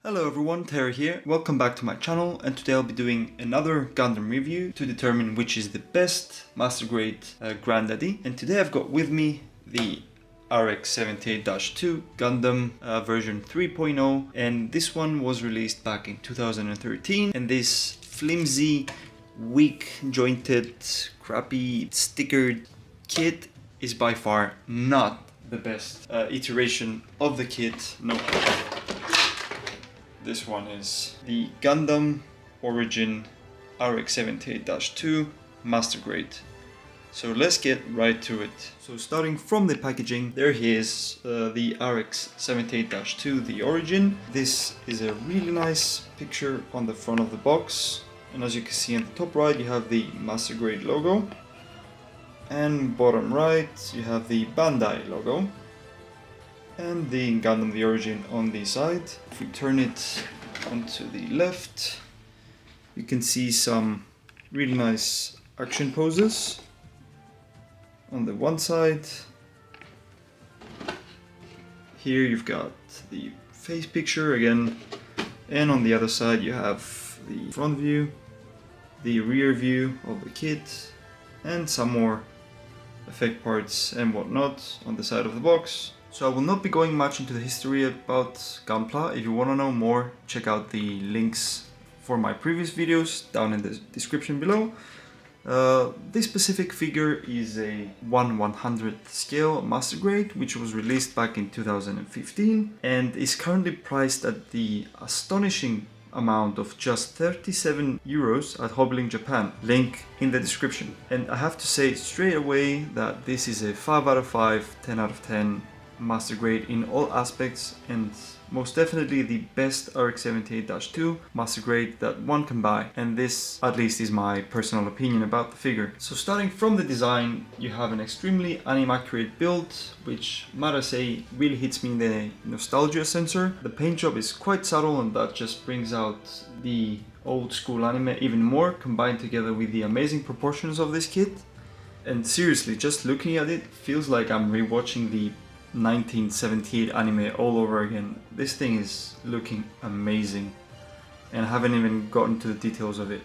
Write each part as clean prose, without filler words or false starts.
Hello everyone, Terry here. Welcome back to my channel, and today I'll be doing another Gundam review to determine which is the best Master Grade Granddaddy. And today I've got with me the RX-78-2 Gundam version 3.0, and this one was released back in 2013, and this flimsy, weak jointed, crappy stickered kit is by far not the best iteration of the kit. No. This one is the Gundam Origin RX-78-2 Master Grade. So let's get right to it. So starting from the packaging, there he is, the RX-78-2, the Origin. This is a really nice picture on the front of the box. And as you can see on the top right, you have the Master Grade logo. And bottom right, you have the Bandai logo. And the Gundam the Origin on the side. If we turn it onto the left, you can see some really nice action poses on the one side. Here you've got the face picture again, and on the other side you have the front view, the rear view of the kit, and some more effect parts and whatnot on the side of the box. So I will not be going much into the history about Gunpla. If you want to know more, check out the links for my previous videos down in the description below. This specific figure is a 1/100th scale Master Grade, which was released back in 2015 and is currently priced at the astonishing amount of just 37 euros at Hobbling Japan. Link in the description. And I have to say straight away that this is a 5 out of 5, 10 out of 10 Master Grade in all aspects, and most definitely the best RX-78-2 Master Grade that one can buy, and this at least is my personal opinion about the figure. So starting from the design, you have an extremely anime-accurate build, which, might I say, really hits me in the nostalgia sensor. The paint job is quite subtle, and that just brings out the old school anime even more, combined together with the amazing proportions of this kit. And seriously, just looking at it feels like I'm rewatching the 1978 anime all over again. This thing is looking amazing, and I haven't even gotten to the details of it.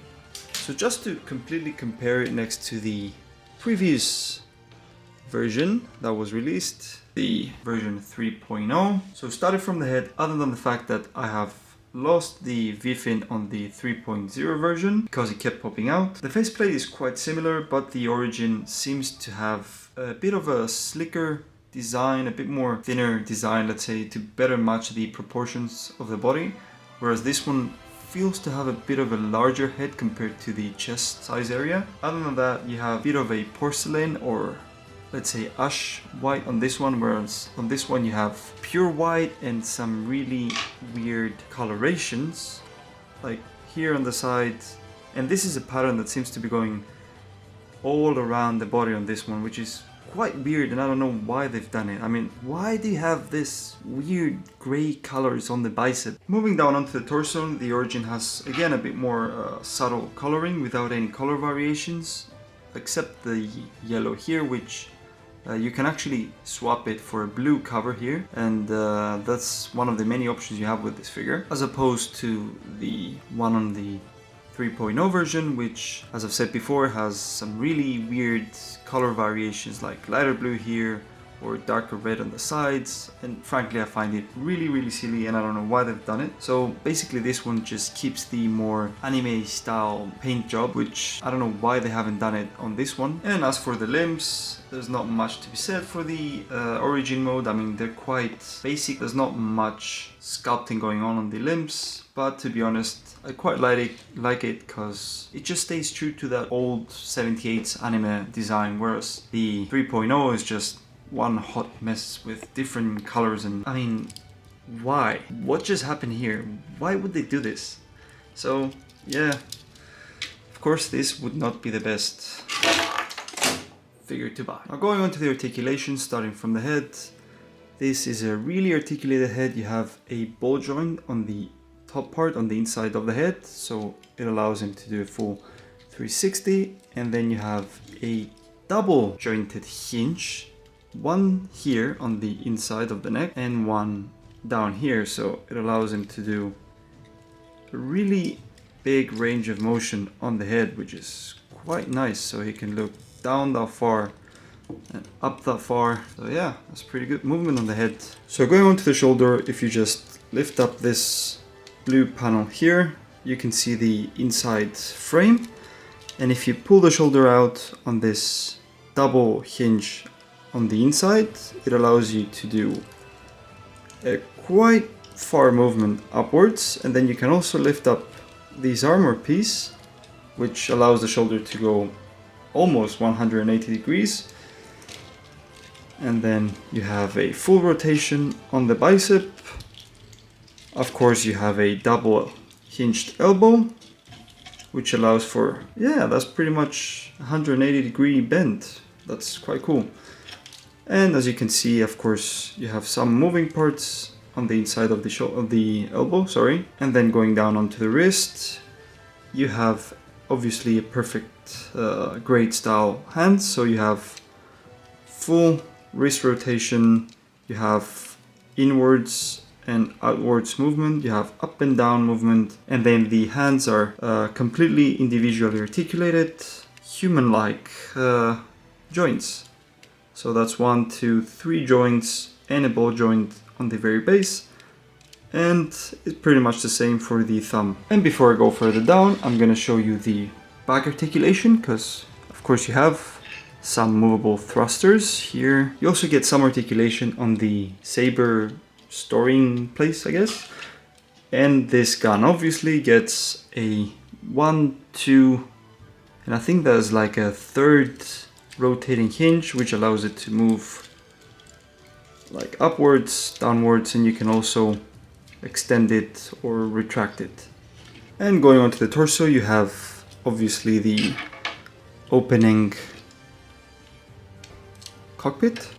So just to completely compare it next to the previous version that was released, the version 3.0. So starting from the head, other than the fact that I have lost the V-fin on the 3.0 version because it kept popping out. The faceplate is quite similar, but the Origin seems to have a bit of a slicker design, a bit more thinner design, let's say, to better match the proportions of the body, whereas this one feels to have a bit of a larger head compared to the chest size area. Other than that, you have a bit of a porcelain, or let's say ash white on this one, whereas on this one you have pure white and some really weird colorations, like here on the side. And this is a pattern that seems to be going all around the body on this one, which is quite weird, and I don't know why they've done it. I mean, why do you have this weird grey colors on the bicep? Moving down onto the torso, the Origin has again a bit more subtle coloring without any color variations, except the yellow here, which you can actually swap it for a blue cover here, and that's one of the many options you have with this figure, as opposed to the one on the 3.0 version, which, as I've said before, has some really weird color variations, like lighter blue here or darker red on the sides, and frankly I find it really silly, and I don't know why they've done it. So basically this one just keeps the more anime style paint job, which I don't know why they haven't done it on this one. And as for the limbs, there's not much to be said for the Origin mode. I mean, they're quite basic, there's not much sculpting going on the limbs, but to be honest, I quite like it because it just stays true to that old 78's anime design, whereas the 3.0 is just one hot mess with different colors. And I mean, why? What just happened here? Why would they do this? So yeah, of course this would not be the best figure to buy. Now going on to the articulation, starting from the head. This is a really articulated head. You have a ball joint on the top part on the inside of the head, so it allows him to do a full 360, and then you have a double jointed hinge, one here on the inside of the neck and one down here, so it allows him to do a really big range of motion on the head, which is quite nice. So he can look down that far and up that far. So yeah, that's pretty good movement on the head. So going on to the shoulder, if you just lift up this blue panel here, you can see the inside frame. And if you pull the shoulder out on this double hinge on the inside, it allows you to do a quite far movement upwards. And then you can also lift up this armor piece, which allows the shoulder to go almost 180 degrees. And then you have a full rotation on the bicep. Of course, you have a double hinged elbow, which allows for, yeah, that's pretty much 180 degree bend. That's quite cool. And as you can see, of course, you have some moving parts on the inside of the elbow, sorry. And then going down onto the wrist, you have obviously a perfect grade style hand. So you have full wrist rotation, you have inwards and outwards movement, you have up and down movement, and then the hands are completely individually articulated, human-like joints. So that's 1, 2, 3 joints and a ball joint on the very base, and it's pretty much the same for the thumb. And before I go further down, I'm gonna show you the back articulation, because of course you have some movable thrusters here. You also get some articulation on the saber storing place, I guess. And this gun obviously gets a 1, 2, and I think there's like a third rotating hinge, which allows it to move like upwards, downwards, and you can also extend it or retract it. And going on to the torso, you have obviously the opening cockpit,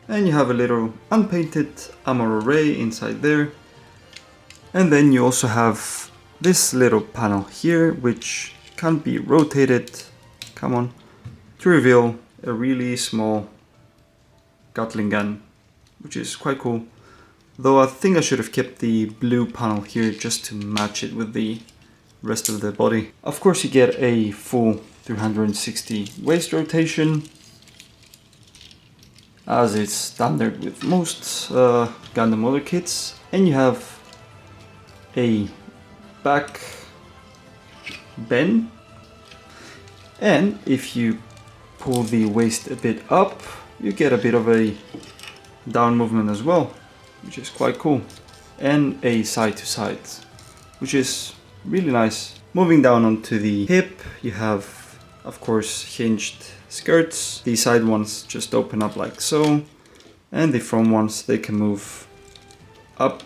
and you have a little unpainted ammo array inside there. And then you also have this little panel here, which can be rotated, come on, to reveal a really small Gatling gun, which is quite cool. Though I think I should have kept the blue panel here just to match it with the rest of the body. Of course, you get a full 360 waist rotation, as is standard with most Gundam motor kits. And you have a back bend, and if you pull the waist a bit up, you get a bit of a down movement as well, which is quite cool, and a side to side, which is really nice. Moving down onto the hip, you have of course hinged skirts. The side ones just open up like so, and the front ones, they can move up,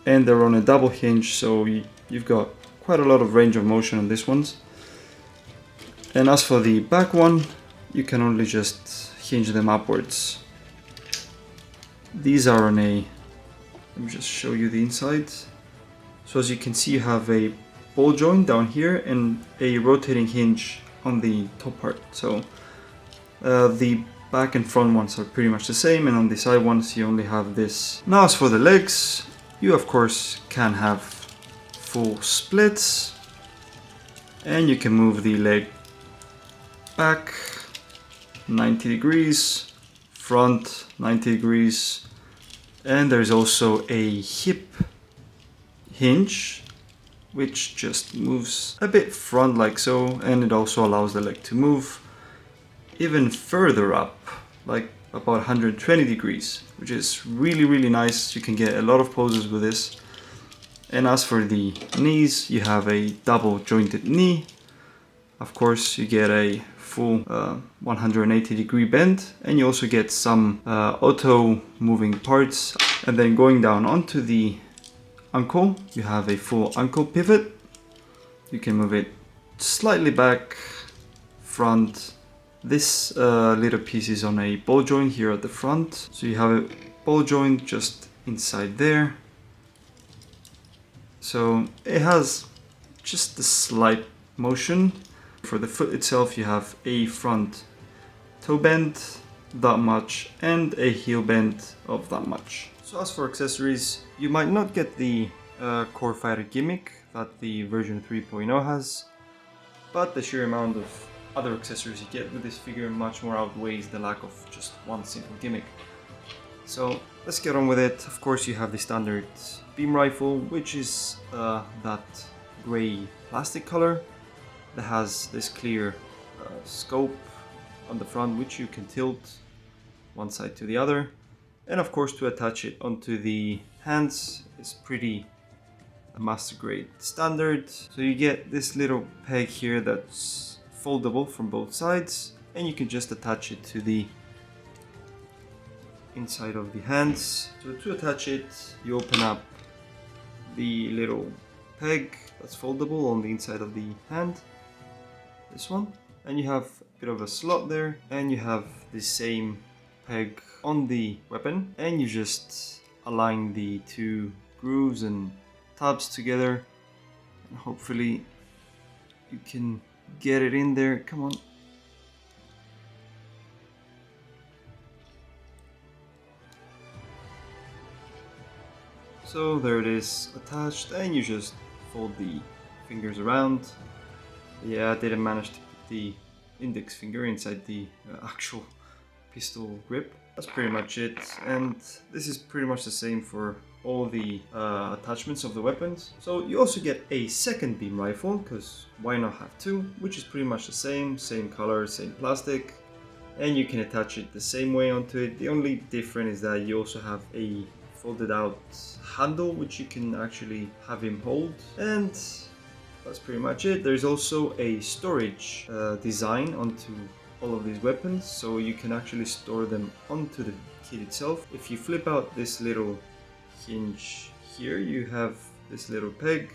and they're on a double hinge, so you've got quite a lot of range of motion on these ones. And as for the back one, you can only just hinge them upwards. These are on a, let me just show you the inside. So as you can see, you have a ball joint down here and a rotating hinge on the top part. So the back and front ones are pretty much the same, and on the side ones you only have this. Now as for the legs, you of course can have full splits, and you can move the leg back 90 degrees, front 90 degrees, and there's also a hip hinge which just moves a bit front like so, and it also allows the leg to move even further up, like about 120 degrees, which is really nice. You can get a lot of poses with this. And as for the knees, you have a double jointed knee. Of course, you get a full 180 degree bend, and you also get some auto moving parts. And then going down onto the ankle, you have a full ankle pivot. You can move it slightly back, front. This little piece is on a ball joint here at the front. So you have a ball joint just inside there. So it has just a slight motion. For the foot itself, you have a front toe bend, that much, and a heel bend of that much. So as for accessories, you might not get the core fighter gimmick that the version 3.0 has, but the sheer amount of other accessories you get with this figure much more outweighs the lack of just one simple gimmick. So let's get on with it. Of course, you have the standard beam rifle, which is that grey plastic color that has this clear scope on the front, which you can tilt one side to the other. And of course, to attach it onto the hands is pretty Master Grade standard. So you get this little peg here that's foldable from both sides, and you can just attach it to the inside of the hands. So to attach it, you open up the little peg that's foldable on the inside of the hand, this one, and you have a bit of a slot there, and you have the same peg on the weapon, and you just align the two grooves and tabs together, and hopefully you can get it in there. Come on. So there it is attached, and you just fold the fingers around. Yeah, I didn't manage to put the index finger inside the actual pistol grip. That's pretty much it, and this is pretty much the same for all the attachments of the weapons. So you also get a second beam rifle, because why not have two, which is pretty much the same color, same plastic, and you can attach it the same way onto it. The only difference is that you also have a folded out handle, which you can actually have him hold, and that's pretty much it. There's also a storage design onto all of these weapons, so you can actually store them onto the kit itself. If you flip out this little hinge here, you have this little peg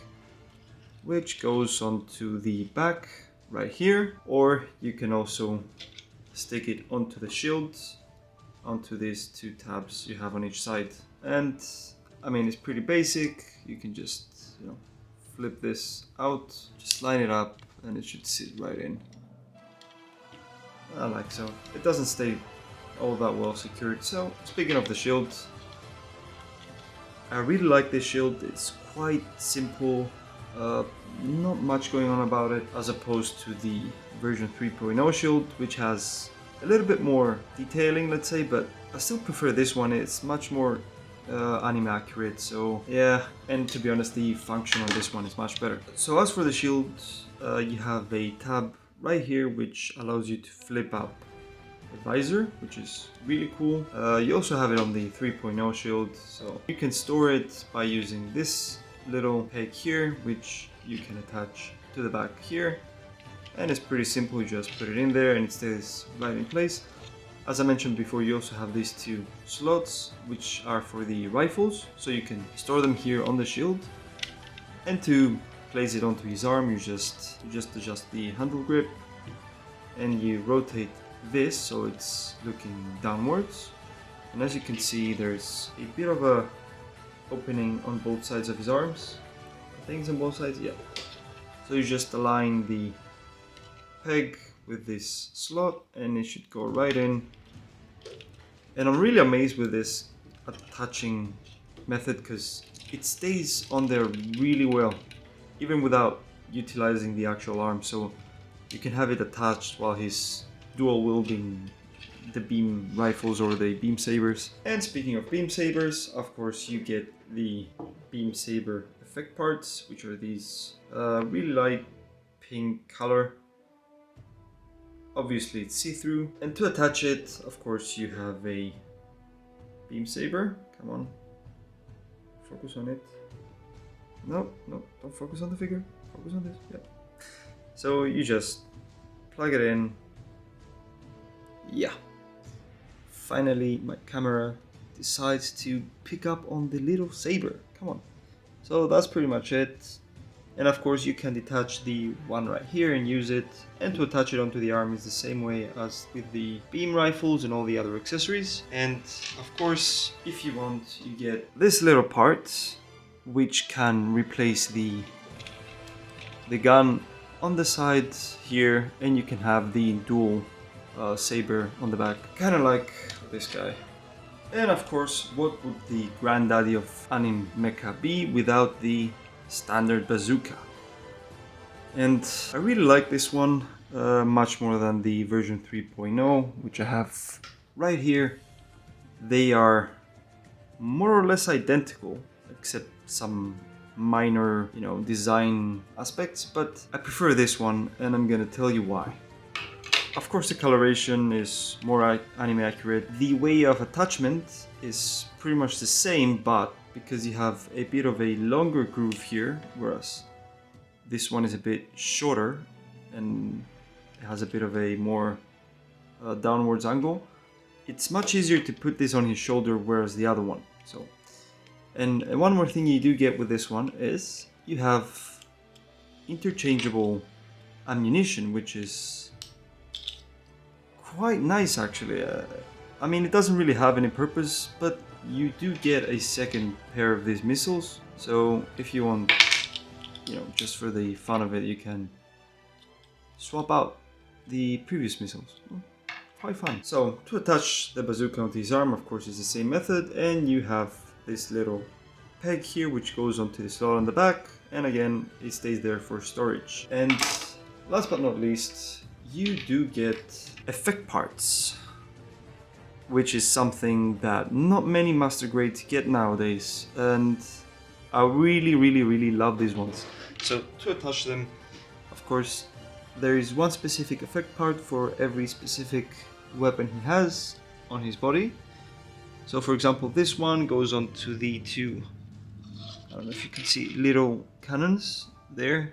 which goes onto the back right here, or you can also stick it onto the shield, onto these two tabs you have on each side. And I mean, it's pretty basic. You can just, you know, flip this out, just line it up, and it should sit right in. I like so. It doesn't stay all that well secured. So speaking of the shield, I really like this shield. It's quite simple, not much going on about it, as opposed to the version 3.0 shield, which has a little bit more detailing, let's say, but I still prefer this one. It's much more anime accurate, so yeah, and to be honest, the function on this one is much better. So as for the shield, you have a tab right here which allows you to flip up the visor, which is really cool. You also have it on the 3.0 shield, so you can store it by using this little peg here, which you can attach to the back here, and it's pretty simple. You just put it in there and it stays right in place. As I mentioned before, you also have these two slots which are for the rifles, so you can store them here on the shield. And to place it onto his arm, you just adjust the handle grip, and you rotate this so it's looking downwards. And as you can see, there's a bit of a opening on both sides of his arms. I think it's on both sides, yeah. So you just align the peg with this slot and it should go right in. And I'm really amazed with this attaching method, because it stays on there really well, even without utilizing the actual arm. So you can have it attached while he's dual wielding the beam rifles or the beam sabers. And speaking of beam sabers, of course you get the beam saber effect parts, which are these really light pink color. Obviously it's see-through, and to attach it, of course, you have a beam saber. Come on, focus on it. No, don't focus on the figure, focus on this. Yep. So you just plug it in. Yeah, finally my camera decides to pick up on the little saber. Come on. So that's pretty much it. And of course you can detach the one right here and use it, and to attach it onto the arm is the same way as with the beam rifles and all the other accessories. And of course, if you want, you get this little part which can replace the gun on the side here, and you can have the dual saber on the back, kind of like this guy. And of course, what would the granddaddy of anime mecha be without the standard bazooka? And I really like this one much more than the version 3.0, which I have right here. They are more or less identical, except some minor, design aspects, but I prefer this one, and I'm gonna tell you why. Of course, the coloration is more anime accurate. The way of attachment is pretty much the same, but because you have a bit of a longer groove here, whereas this one is a bit shorter and it has a bit of a more downwards angle, it's much easier to put this on his shoulder, whereas the other one. So, and one more thing you do get with this one is you have interchangeable ammunition, which is quite nice actually. I mean, it doesn't really have any purpose, but you do get a second pair of these missiles. So if you want, just for the fun of it, you can swap out the previous missiles. Quite fun. So to attach the bazooka onto his arm, of course, is the same method, and you have this little peg here which goes onto the slot on the back, and again it stays there for storage. And last but not least, you do get effect parts, which is something that not many Master Grades get nowadays, and I really love these ones. So to attach them, of course, there is one specific effect part for every specific weapon he has on his body. So for example, this one goes onto the two, I don't know if you can see, little cannons there,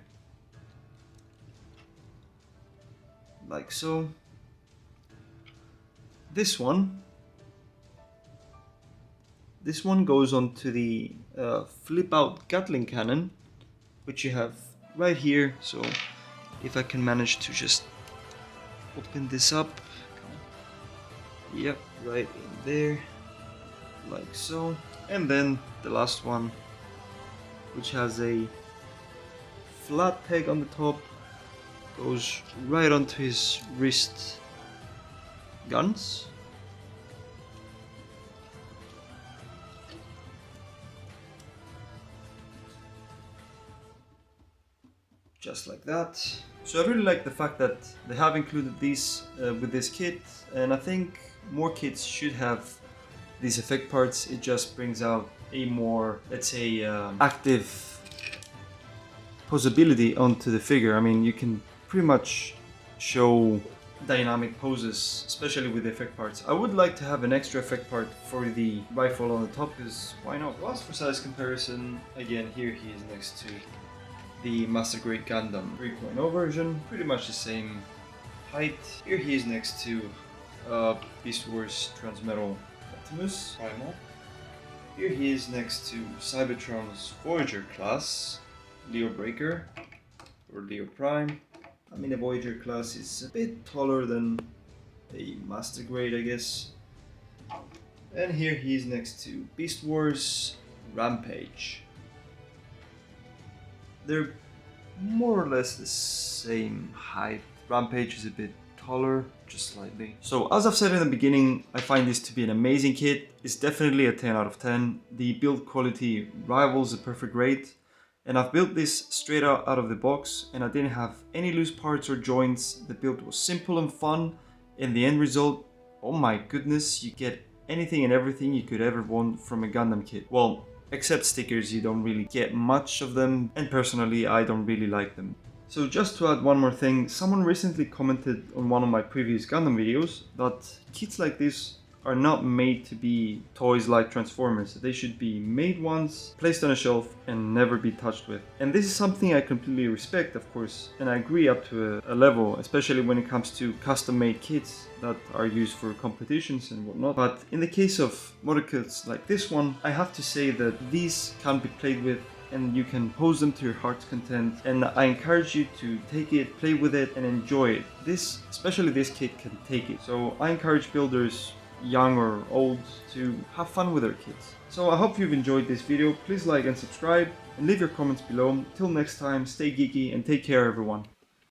like so. This one goes onto the flip out Gatling cannon, which you have right here. So if I can manage to just open this up, yep, right in there, like so. And then the last one, which has a flat peg on the top, goes right onto his wrist guns. Just like that. So I really like the fact that they have included these with this kit, and I think more kits should have these effect parts. It just brings out a more, let's say, active posability onto the figure. I mean, you can pretty much show dynamic poses, especially with the effect parts. I would like to have an extra effect part for the rifle on the top, because why not? Last for size comparison, again, here he is next to the Master Grade Gundam 3.0 version, pretty much the same height. Here he is next to Beast Wars Transmetal Optimus Primal. Here he is next to Cybertron's Voyager class, Leo Breaker, or Leo Prime. I mean, the Voyager class is a bit taller than a Master Grade, I guess. And here he is next to Beast Wars Rampage. They're more or less the same height. Rampage is a bit taller, just slightly. So as I've said in the beginning, I find this to be an amazing kit. It's definitely a 10 out of 10. The build quality rivals the perfect grade. And I've built this straight out of the box, and I didn't have any loose parts or joints. The build was simple and fun. And the end result, oh my goodness, you get anything and everything you could ever want from a Gundam kit. Well, except stickers, you don't really get much of them, and personally I don't really like them. So just to add one more thing, someone recently commented on one of my previous Gundam videos that kits like this are not made to be toys like Transformers. They should be made once, placed on a shelf, and never be touched with. And this is something I completely respect, of course, and I agree up to a level, especially when it comes to custom-made kits that are used for competitions and whatnot. But in the case of model kits like this one, I have to say that these can be played with and you can pose them to your heart's content, and I encourage you to take it, play with it, and enjoy it. This, especially this kit, can take it. So I encourage builders, young or old, to have fun with their kits. So I hope you've enjoyed this video. Please like and subscribe, and leave your comments below. Till next time, stay geeky and take care, everyone.